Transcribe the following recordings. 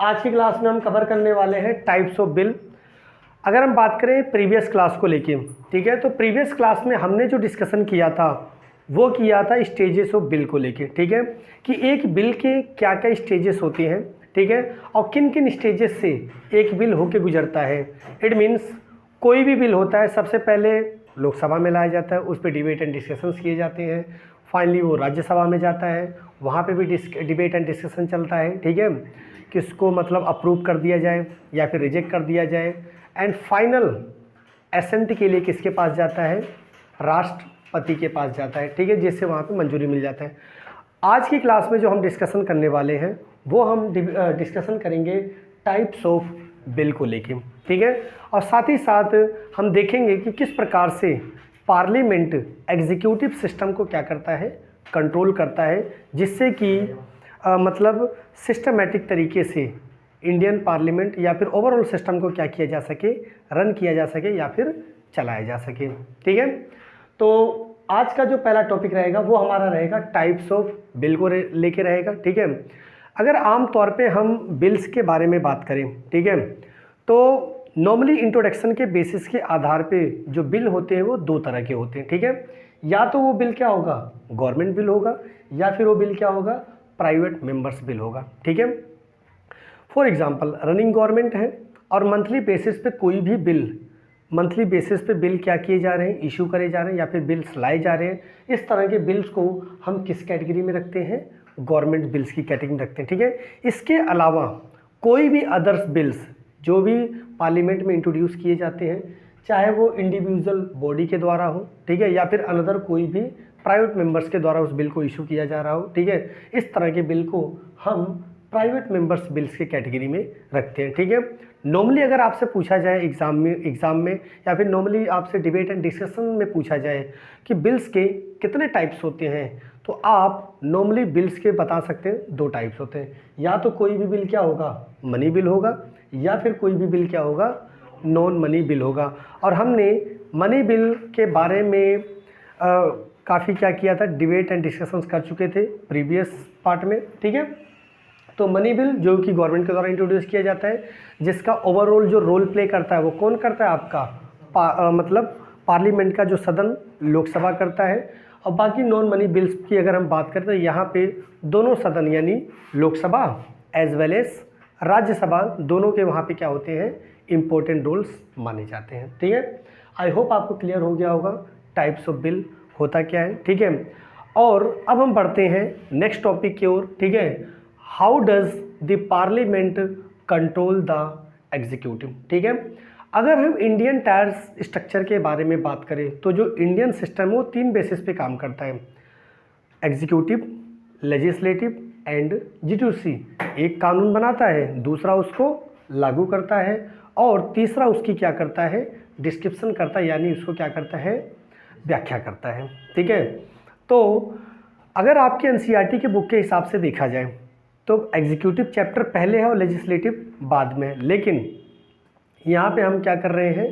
आज की क्लास में हम कवर करने वाले हैं टाइप्स ऑफ बिल। अगर हम बात करें प्रीवियस क्लास को लेके, ठीक है, तो प्रीवियस क्लास में हमने जो डिस्कशन किया था वो किया था स्टेजेस ऑफ बिल को लेके, ठीक है, कि एक बिल के क्या क्या स्टेजेस होते हैं, ठीक है, और किन किन स्टेजेस से एक बिल होके गुजरता है। इट मीन्स कोई भी बिल होता है सबसे पहले लोकसभा में लाया जाता है, उस पर डिबेट एंड डिस्कशंस किए जाते हैं, फाइनली वो राज्यसभा में जाता है, वहाँ पे भी डिबेट एंड डिस्कशन चलता है, ठीक है, किसको मतलब अप्रूव कर दिया जाए या फिर रिजेक्ट कर दिया जाए, एंड फाइनल एसेंट के लिए किसके पास जाता है, राष्ट्रपति के पास जाता है, ठीक है, जिससे वहाँ पे मंजूरी मिल जाता है। आज की क्लास में जो हम डिस्कशन करने वाले हैं वो हम डिस्कशन करेंगे टाइप्स ऑफ बिल को लेके, ठीक है, और साथ ही साथ हम देखेंगे कि किस प्रकार से पार्लियामेंट एग्जीक्यूटिव सिस्टम को क्या करता है, कंट्रोल करता है, जिससे कि मतलब सिस्टमेटिक तरीके से इंडियन पार्लियामेंट या फिर ओवरऑल सिस्टम को क्या किया जा सके, रन किया जा सके या फिर चलाया जा सके, ठीक है। तो आज का जो पहला टॉपिक रहेगा वो हमारा रहेगा टाइप्स ऑफ बिल को लेके रहेगा, ठीक है। अगर आम तौर पे हम बिल्स के बारे में बात करें, ठीक है, तो नॉर्मली इंट्रोडक्शन के बेसिस के आधार पे जो बिल होते हैं वो दो तरह के होते हैं, ठीक है। या तो वो बिल क्या होगा, गवर्नमेंट बिल होगा, या फिर वो बिल क्या होगा, प्राइवेट मेंबर्स बिल होगा, ठीक है। फॉर एग्जांपल रनिंग गवर्नमेंट है और मंथली बेसिस पे कोई भी बिल, मंथली बेसिस पे बिल क्या किए जा रहे हैं, इशू करे जा रहे हैं या फिर बिल्स लाए जा रहे हैं, इस तरह के बिल्स को हम किस कैटेगरी में रखते हैं, गवर्नमेंट बिल्स की कैटेगरी में रखते हैं, ठीक है। इसके अलावा कोई भी अदर्स बिल्स जो भी पार्लियामेंट में इंट्रोड्यूस किए जाते हैं, चाहे वो इंडिविजुअल बॉडी के द्वारा हो, ठीक है, या फिर अनदर कोई भी प्राइवेट मेंबर्स के द्वारा उस बिल को इशू किया जा रहा हो, ठीक है, इस तरह के बिल को हम प्राइवेट मेंबर्स बिल्स की कैटेगरी में रखते हैं, ठीक है। नॉर्मली अगर आपसे पूछा जाए एग्ज़ाम में या फिर नॉर्मली आपसे डिबेट एंड डिस्कशन में पूछा जाए कि बिल्स के कितने टाइप्स होते हैं, तो आप नॉर्मली बिल्स के बता सकते हैं दो टाइप्स होते हैं। या तो कोई भी बिल क्या होगा, मनी बिल होगा, या फिर कोई भी बिल क्या होगा, नॉन मनी बिल होगा। और हमने मनी बिल के बारे में काफ़ी क्या किया था, डिबेट एंड डिस्कशंस कर चुके थे प्रीवियस पार्ट में, ठीक है। तो मनी बिल जो कि गवर्नमेंट के द्वारा इंट्रोड्यूस किया जाता है, जिसका ओवरऑल जो रोल प्ले करता है वो कौन करता है, आपका मतलब पार्लियामेंट का जो सदन लोकसभा करता है। और बाकी नॉन मनी बिल्स की अगर हम बात करें तो यहाँ पे दोनों सदन यानी Lok Sabha as well as Rajya Sabha दोनों के वहाँ पे क्या होते हैं, इम्पोर्टेंट रोल्स माने जाते हैं, ठीक है। आई होप आपको क्लियर हो गया होगा टाइप्स ऑफ बिल होता क्या है, ठीक है। और अब हम बढ़ते हैं नेक्स्ट टॉपिक की ओर, ठीक है। How does the parliament control the executive, ठीक है। अगर हम इंडियन टायर्स स्ट्रक्चर के बारे में बात करें तो जो इंडियन सिस्टम है वो तीन बेसिस पे काम करता है, एग्जीक्यूटिव, लेजिस्लेटिव एंड जुडिशरी। एक कानून बनाता है, दूसरा उसको लागू करता है, और तीसरा उसकी क्या करता है, डिस्क्रिप्शन करता है, यानी उसको क्या करता है, व्याख्या करता है, ठीक है। तो अगर आपके एनसीईआरटी के बुक के हिसाब से देखा जाए तो एग्जीक्यूटिव चैप्टर पहले है और लेजिस्लेटिव बाद में है, लेकिन यहाँ पे हम क्या कर रहे हैं,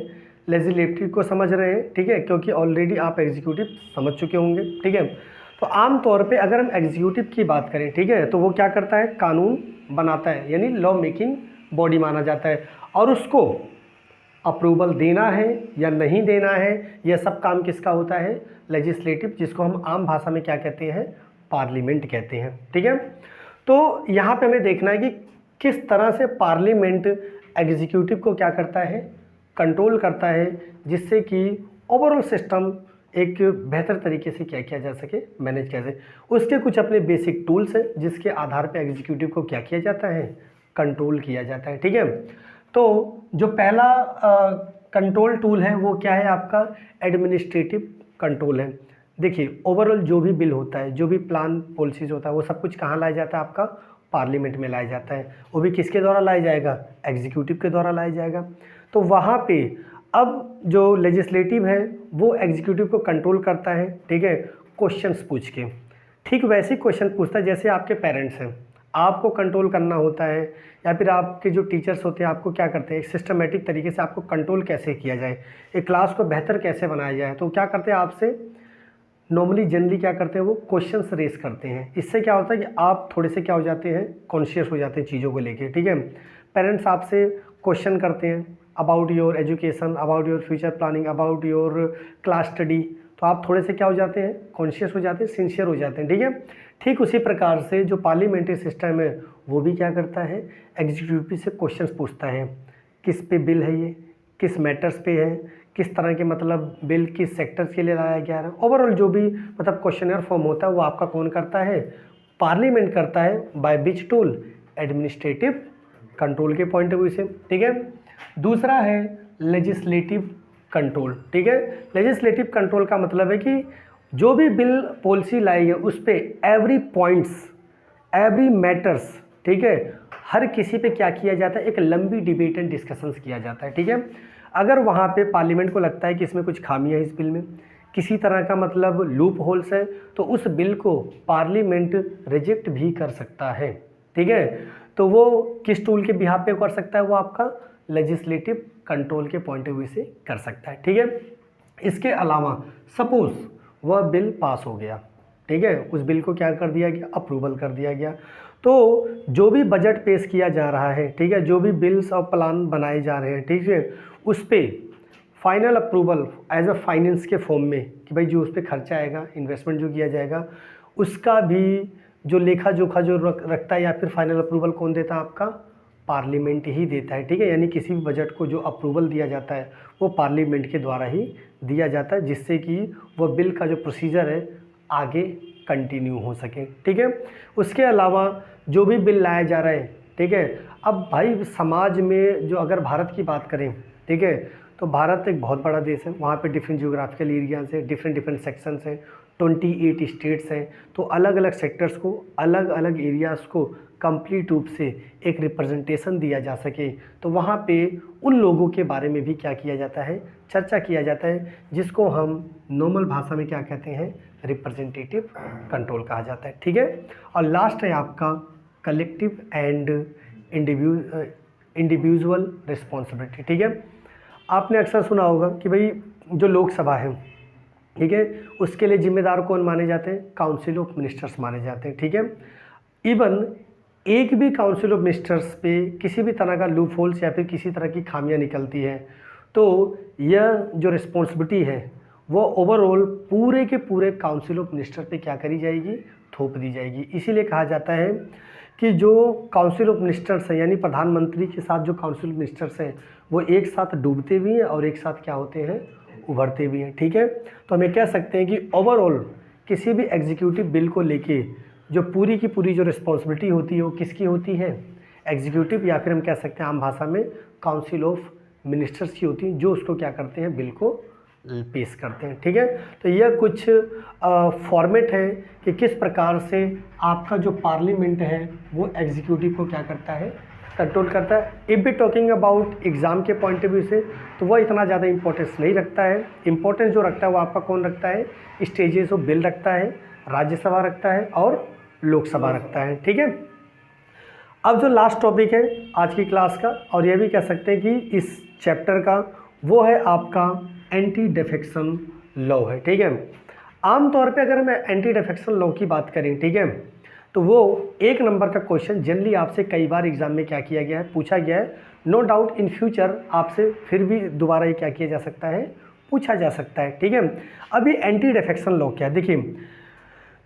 लेजिस्लेटिव को समझ रहे हैं, ठीक है, क्योंकि ऑलरेडी आप एग्जीक्यूटिव समझ चुके होंगे, ठीक है। तो आम तौर पे अगर हम एग्जीक्यूटिव की बात करें, ठीक है, तो वो क्या करता है, कानून बनाता है, यानी लॉ मेकिंग बॉडी माना जाता है, और उसको अप्रूवल देना है या नहीं देना है, यह सब काम किसका होता है, लेजिस्लेटिव, जिसको हम आम भाषा में क्या कहते हैं, पार्लियामेंट कहते हैं, ठीक है। तो यहाँ पे हमें देखना है कि किस तरह से पार्लियामेंट एग्जीक्यूटिव को क्या करता है, कंट्रोल करता है, जिससे कि ओवरऑल सिस्टम एक बेहतर तरीके से क्या किया जा सके, मैनेज कैसे। उसके कुछ अपने बेसिक टूल्स हैं जिसके आधार पर एग्जीक्यूटिव को क्या किया जाता है, कंट्रोल किया जाता है, ठीक है। तो जो पहला कंट्रोल टूल है वो क्या है, आपका एडमिनिस्ट्रेटिव कंट्रोल है। देखिए ओवरऑल जो भी बिल होता है, जो भी प्लान पॉलिसीज होता है, वो सब कुछ कहाँ लाया जाता है, आपका पार्लियामेंट में लाया जाता है। वो भी किसके द्वारा लाया जाएगा, एग्जीक्यूटिव के द्वारा लाया जाएगा। तो वहाँ पे अब जो लेजिस्लेटिव है वो एग्जीक्यूटिव को कंट्रोल करता है, ठीक है, क्वेश्चंस पूछ के। ठीक वैसे क्वेश्चन पूछता है जैसे आपके पेरेंट्स हैं, आपको कंट्रोल करना होता है, या फिर आपके जो टीचर्स होते हैं आपको क्या करते हैं, एक सिस्टमेटिक तरीके से आपको कंट्रोल कैसे किया जाए, एक क्लास को बेहतर कैसे बनाया जाए, तो क्या करते हैं, आपसे नॉर्मली जनरली क्या करते हैं, वो क्वेश्चंस रेस करते हैं। इससे क्या होता है कि आप थोड़े से क्या हो जाते हैं, कॉन्शियस हो जाते हैं चीज़ों को लेके, ठीक है। पेरेंट्स आपसे क्वेश्चन करते हैं about your education, about your future planning, about your class study, तो आप थोड़े से क्या हो जाते हैं, कॉन्शियस हो जाते हैं, सिंसियर हो जाते हैं, ठीक है। ठीक उसी प्रकार से जो पार्लियामेंट्री सिस्टम है वो भी क्या करता है, एग्जीक्यूटिव से क्वेश्चंस पूछता है, किस पे बिल है ये, किस मैटर्स पे है, किस तरह के मतलब बिल किस सेक्टर्स के लिए लाया गया है। ओवरऑल जो भी मतलब क्वेश्चनर फॉर्म होता है वो आपका कौन करता है, पार्लियामेंट करता है। By which tool, administrative control के पॉइंट ऑफ व्यू से, ठीक है। दूसरा है लेजिस्लेटिव कंट्रोल, ठीक है। लेजिस्लेटिव कंट्रोल का मतलब है कि जो भी बिल पॉलिसी लाई है उस पर एवरी पॉइंट्स, एवरी मैटर्स, ठीक है, हर किसी पे क्या किया जाता है, एक लंबी डिबेट एंड डिस्कशंस किया जाता है, ठीक है। अगर वहाँ पे पार्लियामेंट को लगता है कि इसमें कुछ खामियां है इस बिल में, किसी तरह का मतलब लूप होल्स है, तो उस बिल को पार्लियामेंट रिजेक्ट भी कर सकता है, ठीक है। तो वो किस टूल के बिहाफ पे कर सकता है, वो आपका लेजिस्लेटिव कंट्रोल के पॉइंट ऑफ व्यू से कर सकता है, ठीक है। इसके अलावा सपोज वह बिल पास हो गया, ठीक है, उस बिल को क्या कर दिया गया, अप्रूवल कर दिया गया, तो जो भी बजट पेश किया जा रहा है, ठीक है, जो भी बिल्स और प्लान बनाए जा रहे हैं, ठीक है, उस पर final approval as a finance के फॉर्म में कि भाई जो उस पर खर्चा आएगा, इन्वेस्टमेंट जो किया जाएगा, उसका भी जो लेखा जोखा जो रखता है या फिर फाइनल अप्रूवल कौन देता है, आपका पार्लियामेंट ही देता है, ठीक है। यानी किसी भी बजट को जो अप्रूवल दिया जाता है वो पार्लियामेंट के द्वारा ही दिया जाता है, जिससे कि वह बिल का जो प्रोसीजर है आगे कंटिन्यू हो सके, ठीक है। उसके अलावा जो भी बिल लाया जा रहा है, ठीक है, अब भाई समाज में जो अगर भारत की बात करें, ठीक है, तो भारत एक बहुत बड़ा देश है, वहाँ पे डिफरेंट जियोग्राफिकल एरियाज हैं, डिफरेंट सेक्शंस हैं, 28 स्टेट्स हैं, तो अलग अलग सेक्टर्स को, अलग अलग एरियाज़ को कंप्लीट रूप से एक रिप्रेजेंटेशन दिया जा सके, तो वहाँ पे उन लोगों के बारे में भी क्या किया जाता है, चर्चा किया जाता है, जिसको हम नॉर्मल भाषा में क्या कहते हैं, रिप्रेजेंटेटिव कंट्रोल कहा जाता है, ठीक है। और लास्ट है आपका कलेक्टिव एंड इंडिविजुअल रिस्पॉन्सिबिलिटी, ठीक है। आपने अक्सर सुना होगा कि भाई जो लोकसभा है, ठीक है, उसके लिए जिम्मेदार कौन माने जाते हैं, काउंसिल ऑफ मिनिस्टर्स माने जाते हैं, ठीक है। इवन एक भी काउंसिल ऑफ मिनिस्टर्स पे किसी भी तरह का लूप होल्स या फिर किसी तरह की खामियां निकलती है, तो यह जो रिस्पॉन्सिबिलिटी है वो ओवरऑल पूरे के पूरे काउंसिल ऑफ मिनिस्टर पे क्या करी जाएगी, थोप दी जाएगी। इसीलिए कहा जाता है कि जो काउंसिल ऑफ मिनिस्टर्स हैं, यानी प्रधानमंत्री के साथ जो काउंसिल ऑफ मिनिस्टर्स हैं, वो एक साथ डूबते भी हैं और एक साथ क्या होते हैं, उभरते भी हैं, ठीक है। तो हम ये कह सकते हैं कि ओवरऑल किसी भी एग्जीक्यूटिव बिल को लेके जो पूरी की पूरी जो रिस्पॉन्सिबिलिटी होती है वो किसकी होती है, एग्जीक्यूटिव, या फिर हम कह सकते हैं आम भाषा में काउंसिल ऑफ मिनिस्टर्स की होती है, जो उसको क्या करते हैं, बिल को पेश करते हैं, ठीक है। तो यह कुछ फॉर्मेट है कि किस प्रकार से आपका जो पार्लियामेंट है वो एग्जीक्यूटिव को क्या करता है, कंट्रोल करता है। If be talking about exam के पॉइंट ऑफ व्यू से तो वह इतना ज़्यादा इंपॉर्टेंस नहीं रखता है। इंपॉर्टेंस जो रखता है वो आपका कौन रखता है, स्टेजेस ऑफ बिल रखता है, राज्यसभा रखता है और लोकसभा रखता है, ठीक है। अब जो लास्ट टॉपिक है आज की क्लास का, और यह भी कह सकते हैं कि इस चैप्टर का, वो है आपका एंटी डिफेक्शन लॉ है, ठीक है। आमतौर पे अगर मैं एंटी डिफेक्शन लॉ की बात करें, ठीक है, तो वो 1 नंबर का क्वेश्चन जनरली आपसे कई बार एग्जाम में क्या किया गया है, पूछा गया है। नो डाउट इन फ्यूचर आपसे फिर भी दोबारा ये क्या किया जा सकता है, पूछा जा सकता है, ठीक है। अभी एंटी डिफेक्शन लॉ क्या है, देखिए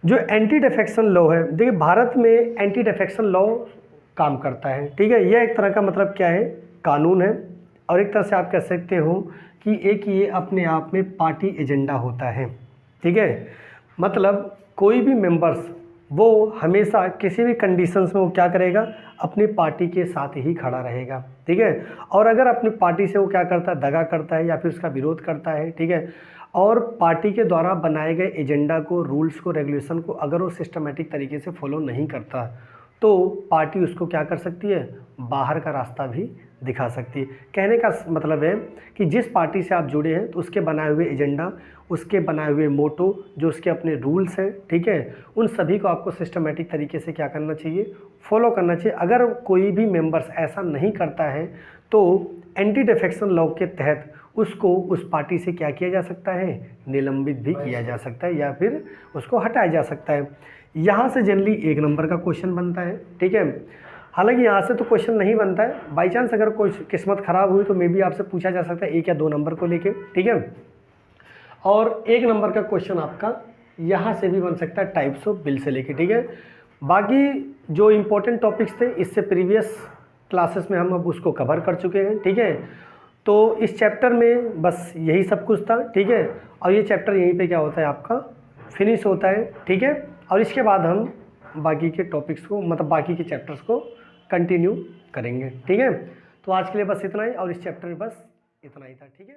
जो एंटी डिफेक्शन लॉ है, देखिए भारत में एंटी डिफेक्शन लॉ काम करता है, ठीक है। यह एक तरह का मतलब क्या है, कानून है, और एक तरह से आप कह सकते हो कि एक ये अपने आप में पार्टी एजेंडा होता है, ठीक है। मतलब कोई भी मेंबर्स वो हमेशा किसी भी कंडीशंस में वो क्या करेगा, अपनी पार्टी के साथ ही खड़ा रहेगा, ठीक है। और अगर अपनी पार्टी से वो क्या करता है, दगा करता है या फिर उसका विरोध करता है, ठीक है, और पार्टी के द्वारा बनाए गए एजेंडा को, रूल्स को, रेगुलेशन को अगर वो सिस्टमेटिक तरीके से फॉलो नहीं करता, तो पार्टी उसको क्या कर सकती है, बाहर का रास्ता भी दिखा सकती है। कहने का मतलब है कि जिस पार्टी से आप जुड़े हैं तो उसके बनाए हुए एजेंडा, उसके बनाए हुए मोटो, जो उसके अपने रूल्स हैं, ठीक है, उन सभी को आपको सिस्टमेटिक तरीके से क्या करना चाहिए, फॉलो करना चाहिए। अगर कोई भी मेंबर्स ऐसा नहीं करता है तो एंटी डिफेक्शन लॉ के तहत उसको उस पार्टी से क्या किया जा सकता है, निलंबित भी किया जा सकता है या फिर उसको हटाया जा सकता है। यहाँ से जनरली 1 नंबर का क्वेश्चन बनता है, ठीक है। हालांकि यहाँ से तो क्वेश्चन नहीं बनता है, बाई चांस अगर कोई किस्मत ख़राब हुई तो मे बी आपसे पूछा जा सकता है 1 या 2 नंबर को लेके, ठीक है। और 1 नंबर का क्वेश्चन आपका यहाँ से भी बन सकता है टाइप्स ऑफ बिल से लेके, ठीक है। बाकी जो इम्पोर्टेंट टॉपिक्स थे इससे प्रीवियस क्लासेस में हम अब उसको कवर कर चुके हैं, ठीक है। तो इस चैप्टर में बस यही सब कुछ था, ठीक है। और ये चैप्टर यहीं पे क्या होता है आपका फिनिश होता है, ठीक है। और इसके बाद हम बाकी के टॉपिक्स को मतलब बाकी के चैप्टर्स को कंटिन्यू करेंगे, ठीक है। तो आज के लिए बस इतना ही और इस चैप्टर में बस इतना ही था, ठीक है।